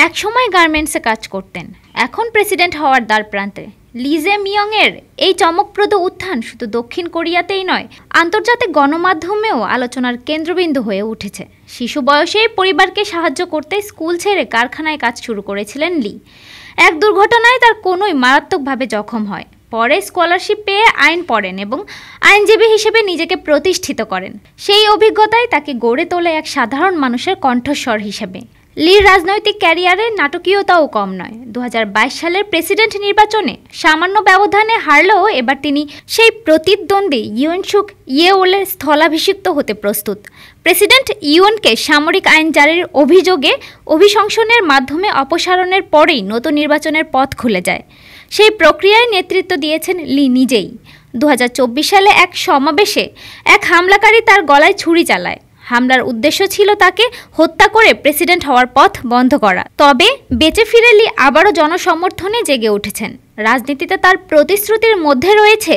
একসময় গার্মেন্টসে কাজ করতেন, এখন প্রেসিডেন্ট হওয়ার দ্বার প্রান্তে। লি জে-মিয়ংয়ের এই চমকপ্রদ উত্থান শুধু দক্ষিণ কোরিয়াতেই নয়, আন্তর্জাতিক গণমাধ্যমেও আলোচনার কেন্দ্রবিন্দু হয়ে উঠেছে। শিশু বয়সেই পরিবারকে সাহায্য করতে স্কুল ছেড়ে কারখানায় কাজ শুরু করেছিলেন লি। এক দুর্ঘটনায় তার কনুই মারাত্মকভাবে জখম হয়। পরে স্কলারশিপ পেয়ে আইন পড়েন এবং আইনজীবী হিসেবে নিজেকে প্রতিষ্ঠিত করেন। সেই অভিজ্ঞতাই তাকে গড়ে তোলে এক সাধারণ মানুষের কণ্ঠস্বর হিসেবে। লির রাজনৈতিক ক্যারিয়ারে নাটকীয়তাও কম নয়। 2022 সালের প্রেসিডেন্ট নির্বাচনে সামান্য ব্যবধানে হারলেও এবার তিনি সেই প্রতিদ্বন্দ্বী ইয়ন সুক ইয়েওলের স্থলাভিষিক্ত হতে প্রস্তুত। প্রেসিডেন্ট ইয়নকে সামরিক আইন জারির অভিযোগে অভিশংসনের মাধ্যমে অপসারণের পরেই নতুন নির্বাচনের পথ খুলে যায়। সেই প্রক্রিয়ায় নেতৃত্ব দিয়েছেন লি নিজেই। 2024 সালে এক সমাবেশে এক হামলাকারী তার গলায় ছুরি চালায়। হামলার উদ্দেশ্য ছিল তাকে হত্যা করে প্রেসিডেন্ট হওয়ার পথ বন্ধ করা। তবে বেঁচে ফিরে লি আবারও জনসমর্থনে জেগে উঠেছেন। রাজনীতিতে তার প্রতিশ্রুতির মধ্যে রয়েছে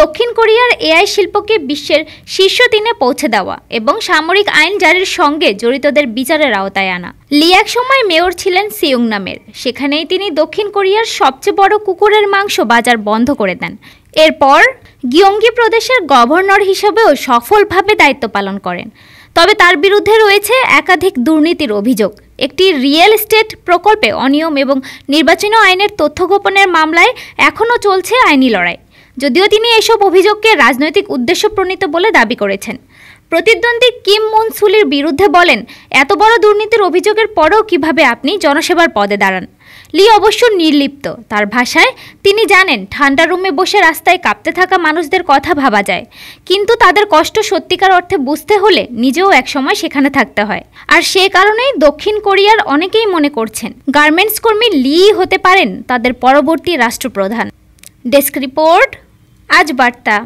দক্ষিণ কোরিয়ার এআই শিল্পকে বিশ্বের শীর্ষ 3-এ পৌঁছে দেওয়া এবং সামরিক আইন জারির সঙ্গে জড়িতদের বিচারের আওতায় আনা। লি একসময় মেয়র ছিলেন সিয়ংনামের। সেখানেই তিনি দক্ষিণ কোরিয়ার সবচেয়ে বড় কুকুরের মাংস বাজার বন্ধ করে দেন। এরপর গিয়ংগি প্রদেশের গভর্নর হিসেবেও সফলভাবে দায়িত্ব পালন করেন। তবে তার বিরুদ্ধে রয়েছে একাধিক দুর্নীতির অভিযোগ। একটি রিয়েল এস্টেট প্রকল্পে অনিয়ম এবং নির্বাচনী আইনের তথ্য গোপনের মামলায় এখনও চলছে আইনি লড়াই, যদিও তিনি এসব অভিযোগকে রাজনৈতিক উদ্দেশ্যপ্রণীত বলে দাবি করেছেন। প্রতিদ্বন্দ্বী কিম মুন সুলির বিরুদ্ধে বলেন, এত বড় দুর্নীতির অভিযোগের পরেও কিভাবে আপনি জনসেবার পদে দাঁড়ান? লি অবশ্য নির্লিপ্ত। তার ভাষায় তিনি জানেন, ঠান্ডা রুমে বসে রাস্তায় কাঁপতে থাকা মানুষদের কথা ভাবা যায়, কিন্তু তাদের কষ্ট সত্যিকার অর্থে বুঝতে হলে নিজেও একসময় সেখানে থাকতে হয়। আর সে কারণেই দক্ষিণ কোরিয়ার অনেকেই মনে করছেন গার্মেন্টস কর্মী লি হতে পারেন তাদের পরবর্তী রাষ্ট্রপ্রধান। ডেস্ক রিপোর্ট, আজ বার্তা।